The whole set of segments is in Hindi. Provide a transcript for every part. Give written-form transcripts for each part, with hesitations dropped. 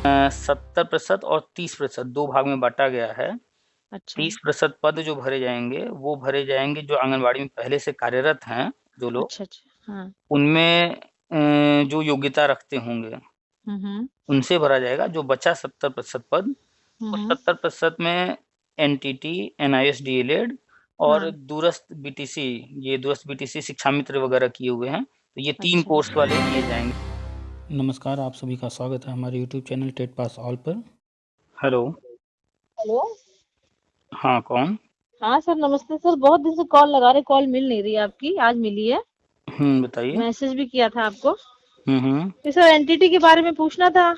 70% और 30% दो भाग में बांटा गया है। अच्छा 30% पद जो भरे जाएंगे वो भरे जाएंगे जो आंगनबाड़ी में पहले से कार्यरत हैं जो लोग, अच्छा अच्छा। हाँ। उनमें जो योग्यता रखते होंगे हम्म। उनसे भरा जाएगा। जो बचा 70% पद, उस हम्म। 70% में एनटीटी, एनआईएस डीएलएड और हाँ। दूरस्थ बीटीसी, ये दूरस्थ बीटीसी शिक्षा मित्र वगैरह किए हुए हैं, तो ये 3 अच्छा। कोर्स वाले लिए जाएंगे। नमस्कार, आप सभी का स्वागत है हमारे YouTube channel TET pass all पर। हेलो। हेलो। हाँ, कौन? हाँ सर, नमस्ते सर। बहुत दिन से कॉल लगा रहे, कॉल मिल नहीं रही आपकी। आज मिली है। बताइए। मैसेज भी किया था आपको। हम्म। ये सर एनटीटी के बारे में पूछना था।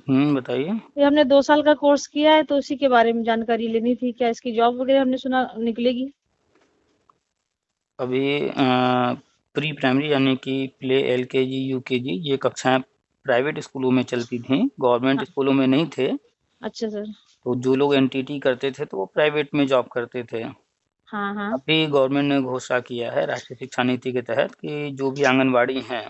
बताइए। ये हमने 2 साल का कोर्स किया है, तो उसी के बारे में जानकारी लेनी थी। क्या इसकी जॉब वगैरह हमने सुना निकलेगी? अभी प्री प्राइमरी यानी कि प्ले एलकेजी यूकेजी ये कक्षाएं प्राइवेट स्कूलों में चलती थीं, गवर्नमेंट हाँ। स्कूलों में नहीं थे। अच्छा सर। तो जो लोग एनटीटी करते थे तो वो प्राइवेट में जॉब करते थे। हाँ हाँ। अभी गवर्नमेंट ने घोषणा किया है राष्ट्रीय शिक्षा नीति के तहत कि जो भी आंगनबाड़ी हैं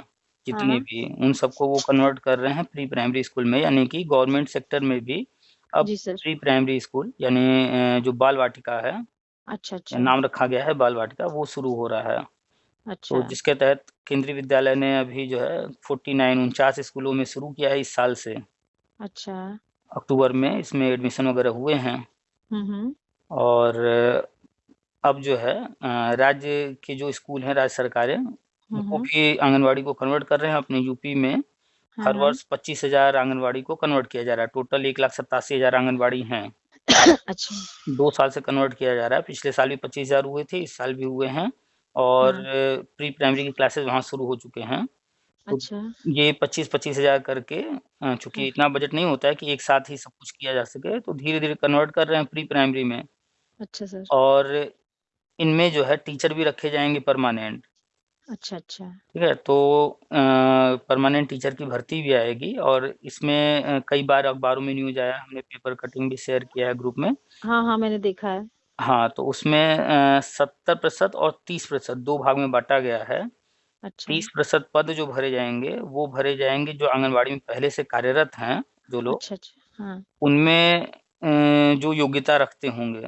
जितनी हाँ। भी, उन सबको वो कन्वर्ट कर रहे हैं प्री प्राइमरी स्कूल में, यानी कि गवर्नमेंट सेक्टर में भी अब जी सर। प्री प्राइमरी स्कूल यानी जो बाल वाटिका है, अच्छा या अच्छा। नाम रखा गया है बाल वाटिका, वो शुरू हो रहा है। तो अच्छा। जिसके तहत केंद्रीय विद्यालय ने अभी जो है 49 स्कूलों में शुरू किया है इस साल से। अच्छा। अक्टूबर में इसमें एडमिशन वगैरह हुए हैं। हम्म। और अब जो है राज्य के जो स्कूल हैं, राज्य सरकारें, वो हम्म। भी आंगनवाड़ी को कन्वर्ट कर रहे हैं। अपने यूपी में हाँ हर हाँ। वर्ष 25,000 आंगनवाड़ी को कन्वर्ट किया जा रहा है। टोटल 1,87,000 आंगनवाड़ी हैं। अच्छा। 2 साल से कन्वर्ट किया जा रहा है। पिछले साल भी 25,000 हुए थे, इस साल भी हुए हैं। और हाँ। प्री प्राइमरी की क्लासेस वहाँ शुरू हो चुके हैं। तो अच्छा। ये 25,000 करके, चूंकि हाँ। इतना बजट नहीं होता है कि एक साथ ही सब कुछ किया जा सके, तो धीरे धीरे कन्वर्ट कर रहे हैं प्री प्राइमरी में। अच्छा सर। और इनमें जो है टीचर भी रखे जाएंगे परमानेंट। अच्छा अच्छा। ठीक है, तो परमानेंट टीचर की भर्ती भी आएगी। और इसमें कई बार अखबारों में न्यूज आया, हमने पेपर कटिंग भी शेयर किया है ग्रुप में। हाँ हाँ, मैंने देखा है। हाँ, तो उसमें 70% और 30% दो भाग में बांटा गया है। अच्छा 30% पद जो भरे जाएंगे वो भरे जाएंगे जो आंगनबाड़ी में पहले से कार्यरत हैं जो लोग, अच्छा अच्छा। हाँ। उनमें जो योग्यता रखते होंगे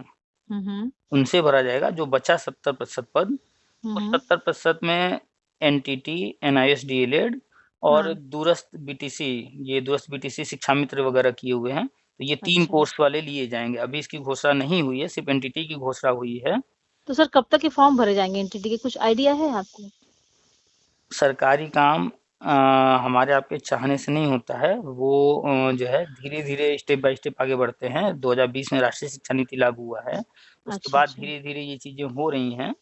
हम्म। उनसे भरा जाएगा। जो बचा 70% पद, उस हम्म। 70% में एनटीटी, एनआईएस डीएलएड और हाँ। दूरस्थ बीटीसी, ये दूरस्थ बीटीसी शिक्षा मित्र वगैरह किए हुए हैं, तो ये 3 अच्छा। कोर्स वाले लिए जाएंगे। अभी इसकी घोषणा नहीं हुई है, सिर्फ एनटीटी की घोषणा हुई है। तो सर कब तक ये फॉर्म भरे जाएंगे एनटीटी के, कुछ आइडिया है आपको? सरकारी काम हमारे आपके चाहने से नहीं होता है, वो जो है धीरे धीरे स्टेप बाय स्टेप आगे बढ़ते हैं। 2020 में राष्ट्रीय शिक्षा नीति लागू हुआ है, उसके अच्छा बाद अच्छा। धीरे धीरे ये चीजें हो रही हैं।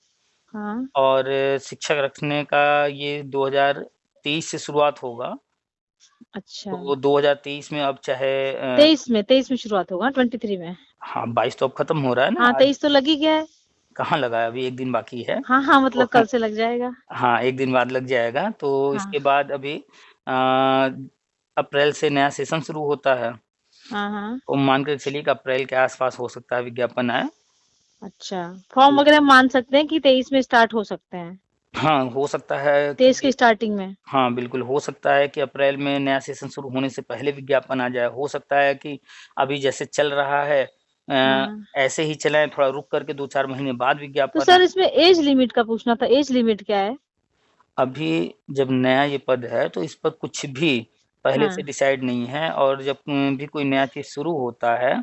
हाँ। और शिक्षक रखने का ये 2023 से शुरुआत होगा। अच्छा। तो 2023 में अब चाहे 23 में शुरुआत होगा, 23 में? हाँ, 22 तो अब खत्म हो रहा है ना हाँ, आज। 23 तो लग ही गया है। कहाँ लगा है, अभी एक दिन बाकी है। हाँ हाँ, तो मतलब कल से लग जाएगा। हाँ, एक दिन बाद लग जाएगा। तो हाँ। इसके बाद अभी अप्रैल से नया सेशन शुरू होता है। हाँ हाँ। तो मान कर चलिए कि अप्रैल के आसपास हो सकता है विज्ञापन आए। अच्छा। फॉर्म वगैरह मान सकते हैं कि 23 में स्टार्ट हो सकते हैं? हाँ, हो सकता है 23 की कि, स्टार्टिंग में? हाँ बिल्कुल हो सकता है कि अप्रैल में नया सेशन शुरू होने से पहले विज्ञापन आ जाए। हो सकता है कि अभी जैसे चल रहा है हाँ। ऐसे ही चलाएं, थोड़ा रुक करके 2-4 महीने बाद तो विज्ञापन सर आए। इसमें एज लिमिट का पूछना था, एज लिमिट क्या है? अभी जब नया ये पद है तो इस पर कुछ भी पहले से हाँ। डिसाइड नहीं है। और जब भी कोई नया चीज शुरू होता है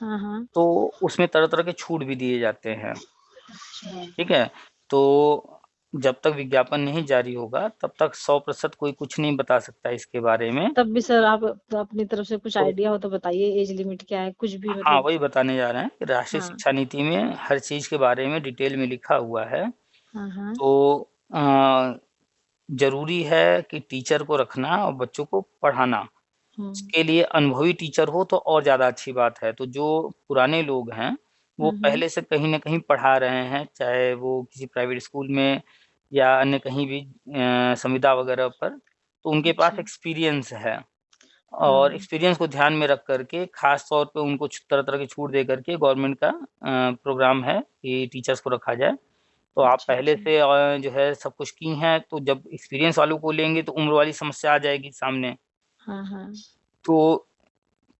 हाँ हाँ। तो उसमें तरह तरह के छूट भी दिए जाते हैं। अच्छा। ठीक है, तो जब तक विज्ञापन नहीं जारी होगा तब तक 100% कोई कुछ नहीं बता सकता इसके बारे में। तब भी सर आप अपनी तरफ से कुछ तो आइडिया हो तो बताइए, एज लिमिट क्या है, कुछ भी हाँ, मतलब। वही बताने जा रहे हैं कि राष्ट्रीय हाँ। शिक्षा नीति में हर चीज के बारे में डिटेल में लिखा हुआ है। हाँ हाँ। तो जरूरी है कि टीचर को रखना और बच्चों को पढ़ाना। हम्म। इसके लिए अनुभवी टीचर हो तो और ज़्यादा अच्छी बात है। तो जो पुराने लोग हैं वो हम्म। पहले से कहीं ना कहीं पढ़ा रहे हैं, चाहे वो किसी प्राइवेट स्कूल में या अन्य कहीं भी संविदा वगैरह पर, तो उनके पास अच्छा। एक्सपीरियंस है। और हाँ। एक्सपीरियंस को ध्यान में रख करके खास तौर पे उनको तरह तरह की छूट दे करके गवर्नमेंट का प्रोग्राम है कि टीचर्स को रखा जाए। तो आप अच्छा पहले अच्छा। से जो है सब कुछ की हैं, तो जब एक्सपीरियंस वालों को लेंगे तो उम्र वाली समस्या आ जाएगी सामने। हाँ हाँ। तो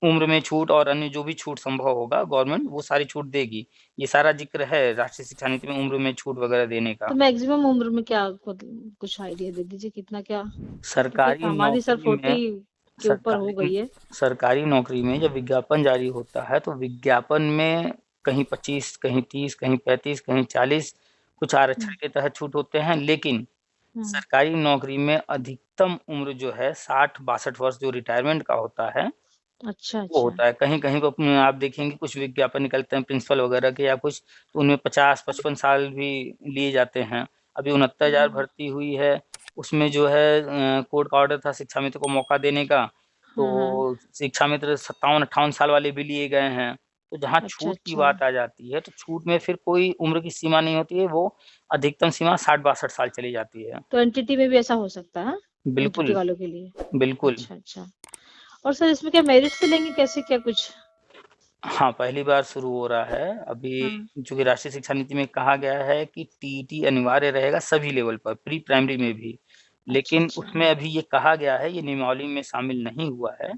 उम्र में छूट और अन्य जो भी छूट संभव होगा गवर्नमेंट वो सारी छूट देगी। ये सारा जिक्र है राष्ट्रीय शिक्षा नीति में उम्र में छूट वगैरह देने का। तो मैक्सिमम उम्र में क्या कुछ आइडिया दे दीजिए कितना क्या, क्योंकि सरकारी हमारी सर नौकरी 40 में के ऊपर हो सरकारी गई है। सरकारी नौकरी में जब विज्ञापन जारी होता है तो विज्ञापन में कहीं 25, कहीं 30, कहीं 35, कहीं 40 कुछ आरक्षण हम्म के तहत छूट होते हैं, लेकिन हम्म, सरकारी नौकरी में अधिकतम उम्र जो है 60-62 वर्ष जो रिटायरमेंट का होता है अच्छा वो अच्छा। होता है। कहीं कहीं को आप देखेंगे कुछ विज्ञापन निकलते हैं प्रिंसिपल वगैरह के या कुछ, तो उनमें 50-55 साल भी लिए जाते हैं। अभी 69,000 हाँ भर्ती हुई है, उसमें जो है कोर्ट का ऑर्डर था शिक्षा मित्र को मौका देने का, हाँ हाँ। तो शिक्षा मित्र 57-58 साल वाले भी लिए गए हैं। तो जहाँ अच्छा छूट की अच्छा। बात आ जाती है तो छूट में फिर कोई उम्र की सीमा नहीं होती है, वो अधिकतम सीमा 60-62 साल चली जाती है। तो एनटीटी में भी ऐसा हो सकता है? एनटीटी बिल्कुल। वालों के लिए? बिल्कुल। अच्छा अच्छा। और सर इसमें क्या मेरिट से लेंगे कैसे क्या कुछ? हाँ, पहली बार शुरू हो रहा है अभी, हाँ। चूंकि राष्ट्रीय शिक्षा नीति में कहा गया है कि टीईटी अनिवार्य रहेगा सभी लेवल पर, प्री प्राइमरी में भी, अच्छा लेकिन अच्छा। उसमें अभी ये कहा गया है, ये नियमावली में शामिल नहीं हुआ है।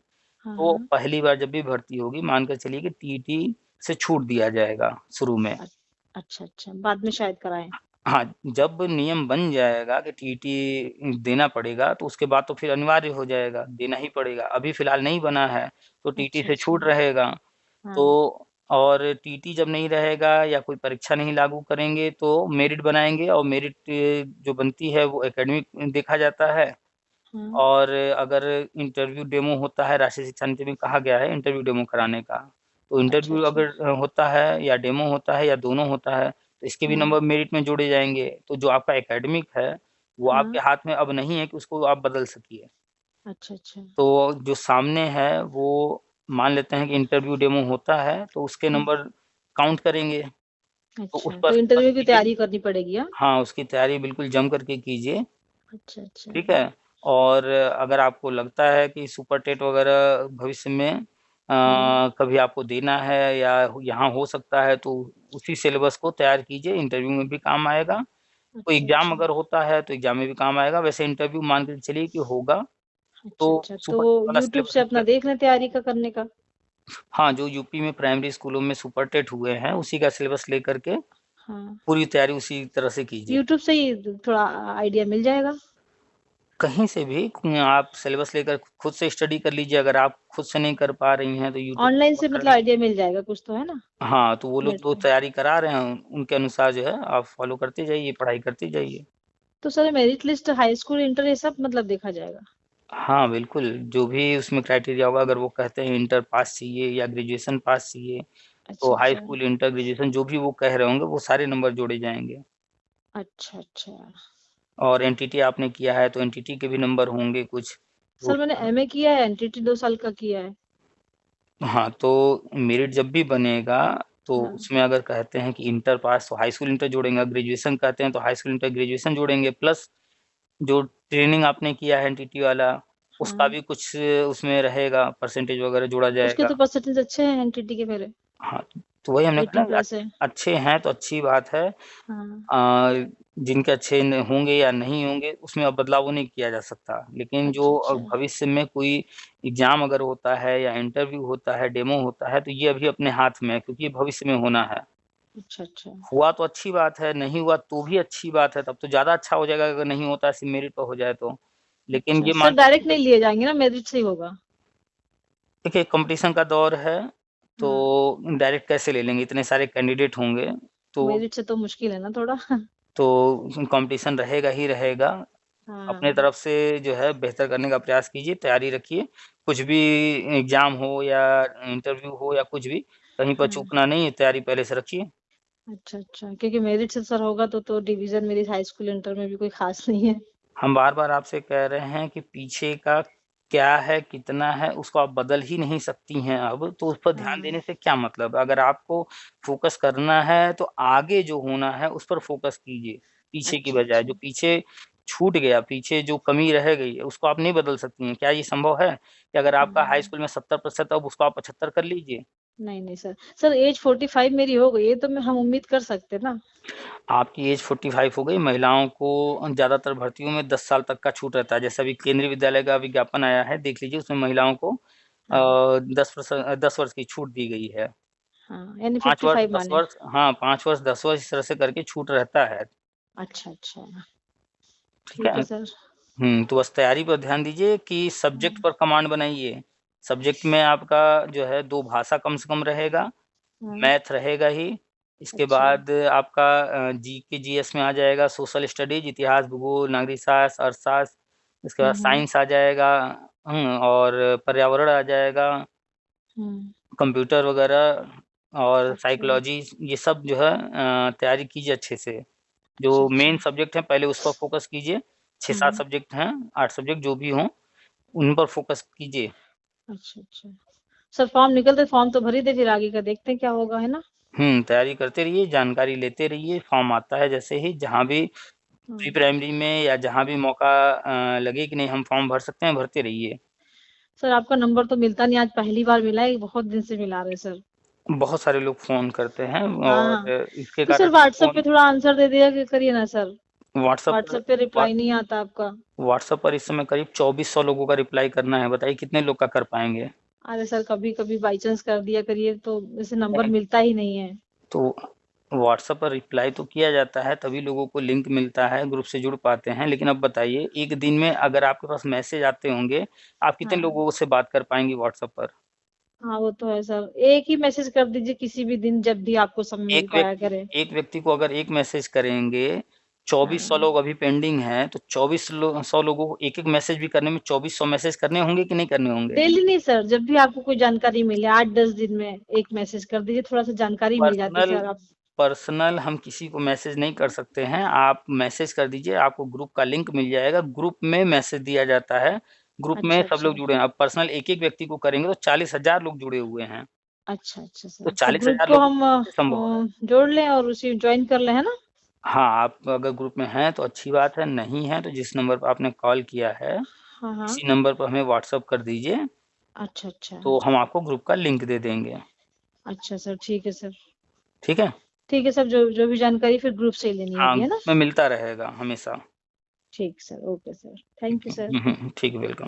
हाँ तो हाँ। पहली बार जब भी भर्ती होगी मानकर चलिए कि टीईटी से छूट दिया जाएगा शुरू में। अच्छा अच्छा, बाद में शायद कराएं। हाँ, जब नियम बन जाएगा कि टीईटी देना पड़ेगा तो उसके बाद तो फिर अनिवार्य हो जाएगा, देना ही पड़ेगा। अभी फिलहाल नहीं बना है तो टीईटी अच्छा से अच्छा। छूट रहेगा। तो हाँ। और टीटी जब नहीं रहेगा या कोई परीक्षा नहीं लागू करेंगे तो मेरिट बनाएंगे, और मेरिट जो बनती है वो एकेडमिक देखा जाता है। हाँ। और अगर इंटरव्यू डेमो होता है, राष्ट्रीय शिक्षा नीति में कहा गया है इंटरव्यू डेमो कराने का, तो अच्छा इंटरव्यू अच्छा। अगर होता है या डेमो होता है या दोनों होता है तो इसके भी हाँ नंबर मेरिट में जोड़े जाएंगे। तो जो आपका एकेडमिक है वो हाँ। आपके हाथ में अब नहीं है कि उसको आप बदल सकिए। अच्छा अच्छा। तो जो सामने है वो मान लेते हैं कि इंटरव्यू डेमो होता है तो उसके हाँ। नंबर काउंट करेंगे। तो उस अच्छा, पर तो फोकस इंटरव्यू की कीजिए। तैयारी करनी पड़ेगी? हाँ। हाँ, उसकी तैयारी बिल्कुल जम करके कीजिए। अच्छा अच्छा। ठीक है। और अगर आपको लगता है कि सुपर टेट वगैरह भविष्य में हाँ। कभी आपको देना है या यहाँ हो सकता है तो उसी सिलेबस को तैयार कीजिए, इंटरव्यू में भी काम आएगा। तो अच्छा एग्जाम अच्छा। अगर होता है तो एग्जाम में भी काम आएगा, वैसे इंटरव्यू मान के चलिए कि होगा अच्छा तो अच्छा, तो सुपर टेट वाला यूट्यूब से अपना सिलेबस। देख लें तैयारी का करने का। हाँ, जो यूपी में प्राइमरी स्कूलों में सुपर टेट हुए हैं उसी का सिलेबस लेकर के हाँ। पूरी तैयारी उसी तरह से कीजिए। यूट्यूब से ही थोड़ा आइडिया मिल जाएगा? कहीं से भी आप सिलेबस लेकर खुद से स्टडी कर लीजिए, अगर आप खुद से नहीं कर पा रही हैं तो यूट्यूब ऑनलाइन पर से कर मतलब लीजिए। आइडिया मिल जाएगा कुछ तो, है ना? हाँ, तो वो लोग नेट जो पे। तैयारी करा रहे हैं उनके अनुसार जो है आप फॉलो करते जाइए, पढ़ाई करते जाइए। तो sir merit list high school inter ये सब मतलब देखा जाएगा? हाँ बिल्कुल, जो भी उसमें क्राइटेरिया होगा, अगर वो कहते हैं इंटर पास चाहिए या ग्रेजुएशन पास चाहिए तो अच्छा हाई अच्छा। स्कूल, इंटर, ग्रेजुएशन जो भी वो कह रहे होंगे वो सारे नंबर जोड़े जाएंगे। अच्छा अच्छा। और एनटीटी आपने किया है तो एनटीटी के भी नंबर होंगे कुछ तो सर मैंने एमए किया है, एनटीटी 2 साल का किया है। हाँ, तो मेरिट जब भी बनेगा तो हाँ उसमें अगर कहते हैं कि इंटर पास तो हाई स्कूल इंटर जोड़ेंगे, ग्रेजुएशन कहते हैं तो हाई स्कूल इंटर ग्रेजुएशन जोड़ेंगे, प्लस जो ट्रेनिंग आपने किया है एनटीटी वाला उसका हाँ। भी कुछ उसमें रहेगा, परसेंटेज वगैरह जोड़ा उसके जाएगा। तो परसेंटेज अच्छे हैं एनटीटी के मेरे। हाँ, तो वही हमने कहा 80 ना कि प्लस है। अच्छे हैं तो अच्छी बात है। हाँ। आ, जिनके अच्छे होंगे या नहीं होंगे उसमें अब बदलाव नहीं किया जा सकता, लेकिन जो अच्छा अच्छा। भविष्य में कोई एग्जाम अगर होता है या इंटरव्यू होता है, डेमो होता है, तो ये अभी अपने हाथ में है क्योंकि ये भविष्य में होना है। अच्छा अच्छा। हुआ तो अच्छी बात है, नहीं हुआ तो भी अच्छी बात है, तब तो ज्यादा अच्छा हो जाएगा अगर नहीं होता, ऐसी मेरिट पर हो जाए तो। लेकिन अच्छा ये सर मान के डायरेक्ट चलिए, नहीं लिए जाएंगे ना, मेरिट से ही होगा? देखिए कंपटीशन का दौर है तो हाँ। डायरेक्ट कैसे ले लेंगे, इतने सारे कैंडिडेट होंगे तो मेरिट से तो मुश्किल है ना थोड़ा। तो कंपटीशन रहेगा ही रहेगा। अपने हाँ। तरफ से जो है बेहतर करने का प्रयास कीजिए, तैयारी रखिए। कुछ भी एग्जाम हो या इंटरव्यू हो या कुछ भी, कहीं पर हाँ। चूकना नहीं है, तैयारी पहले से रखिए। अच्छा अच्छा, क्योंकि मेरिट से सर होगा तो डिवीजन मेरी हाई स्कूल इंटर में भी कोई खास नहीं है। हम बार बार आपसे कह रहे हैं कि पीछे का क्या है कितना है उसको आप बदल ही नहीं सकती हैं, अब तो उस पर ध्यान हाँ। देने से क्या मतलब। अगर आपको फोकस करना है तो आगे जो होना है उस पर फोकस कीजिए, पीछे की अच्छा बजाय। अच्छा। जो पीछे छूट गया, पीछे जो कमी रह गई है उसको आप नहीं बदल सकती हैं। क्या ये संभव है कि अगर आपका हाई हाँ। स्कूल में 70% अब उसको आप 75 कर लीजिए। नहीं नहीं सर, सर एज 45 मेरी हो गई है तो मैं हम उम्मीद कर सकते ना। आपकी एज 45 हो गई, महिलाओं को ज्यादातर भर्तियों में 10 साल तक का छूट रहता है। जैसे अभी केंद्रीय विद्यालय का विज्ञापन आया है, देख लीजिए, उसमें महिलाओं को हाँ 10 वर्ष की छूट दी गई है। हाँ, यानी 5 वर्ष 55 10 माने। वर्ष, हाँ 5 वर्ष 10 वर्ष इस तरह से करके छूट रहता है। अच्छा अच्छा, ठीक ठीक है। है सर। तो बस तैयारी पर ध्यान दीजिए कि सब्जेक्ट हाँ, पर कमांड बनाइए। सब्जेक्ट में आपका जो है 2 भाषा कम से कम रहेगा, हाँ, मैथ रहेगा ही। इसके अच्छा। बाद आपका जीके जीएस में आ जाएगा सोशल स्टडीज, इतिहास, भूगोल, नागरिक शास्त्र, अर्थशास्त्र। इसके बाद हम्म, साइंस आ जाएगा, और पर्यावरण आ जाएगा, हम्म, कंप्यूटर वगैरह और अच्छा साइकोलॉजी। ये सब जो है तैयारी कीजिए अच्छे से। अच्छा जो अच्छा। मेन सब्जेक्ट है पहले उस पर फोकस कीजिए। 6-7 हम्म, सब्जेक्ट हैं, 8 सब्जेक्ट जो भी हों उन पर फोकस कीजिए। अच्छा अच्छा। सर फॉर्म निकलते, फॉर्म तो भर ही दे, फिर आगे का देखते हैं क्या होगा, है ना। तैयारी करते रहिए, जानकारी लेते रहिए। फॉर्म आता है जैसे ही, जहाँ भी प्री हाँ। प्राइमरी में या जहाँ भी मौका लगे कि नहीं हम फॉर्म भर सकते हैं, भरते रहिए। सर आपका नंबर तो मिलता नहीं, आज पहली बार मिला है, बहुत दिन से मिला रहे सर। बहुत सारे लोग फ़ोन करते हैं हाँ हाँ। और इसके तो सर कारण व्हाट्सएप पे फ़ोन थोड़ा आंसर दे दिया करिए ना सर। व्हाट्सएप पर व्हाट्सएप पे व्हा रिप्लाई नहीं आता आपका। व्हाट्सएप पर इस समय करीब 2400 लोगों का रिप्लाई करना है। बताइए कितने लोग का कर पाएँगे? अरे सर कभी कभी बाई चांस कर दिया करिए, तो जैसे नंबर मिलता ही नहीं है। तो व्हाट्सएप पर रिप्लाई तो किया जाता है, तभी लोगों को लिंक मिलता है, ग्रुप से जुड़ पाते हैं। लेकिन अब बताइए, एक दिन में अगर आपके पास मैसेज आते होंगे, आप कितने हाँ लोगों से बात कर पाएँगी व्हाट्सएप पर? हाँ, वो तो है सर, एक ही मैसेज कर दीजिए किसी भी दिन जब भी आपको समय मिल पाया करे। एक व्यक्ति को अगर एक मैसेज करेंगे, 2400 हाँ, लोग अभी पेंडिंग हैं, तो 100 लोगों को एक-एक मैसेज भी करने में 2400 मैसेज करने होंगे कि नहीं करने होंगे? डेली नहीं सर, जब भी आपको कोई जानकारी मिले 8-10 दिन में एक मैसेज कर दीजिए, थोड़ा सा जानकारी मिल जाती पर्सनल सर आप। पर्सनल हम किसी को मैसेज नहीं कर सकते हैं। आप मैसेज कर दीजिए, आपको ग्रुप का लिंक मिल जाएगा, ग्रुप में मैसेज दिया जाता है, ग्रुप में अच्छा सब लोग अच्छा। जुड़े हैं। अब पर्सनल एक-एक व्यक्ति को करेंगे तो 40,000 लोग जुड़े हुए हैं, अच्छा अच्छा तो सर, तो ग्रुप 40,000 को लोगों हम को कैसे संभव है? जोड़ लें और उसी ज्वाइन कर लें, है ना। हाँ, आप अगर ग्रुप में हैं तो अच्छी बात है, नहीं हैं तो जिस नंबर पर आपने कॉल किया है, हाँ हाँ। इसी नंबर पर हमें व्हाट्सएप कर दीजिए, अच्छा अच्छा। तो हम आपको ग्रुप का लिंक दे देंगे। अच्छा सर, ठीक है सर। ठीक है? ठीक है सर, जो जो भी जानकारी फिर ग्रुप से ही लेनी हाँ, होगी, है ना। ग्रुप में मिलता रहेगा हमेशा। ठीक sir, okay sir, thank you sir. ठीक है, वेलकम।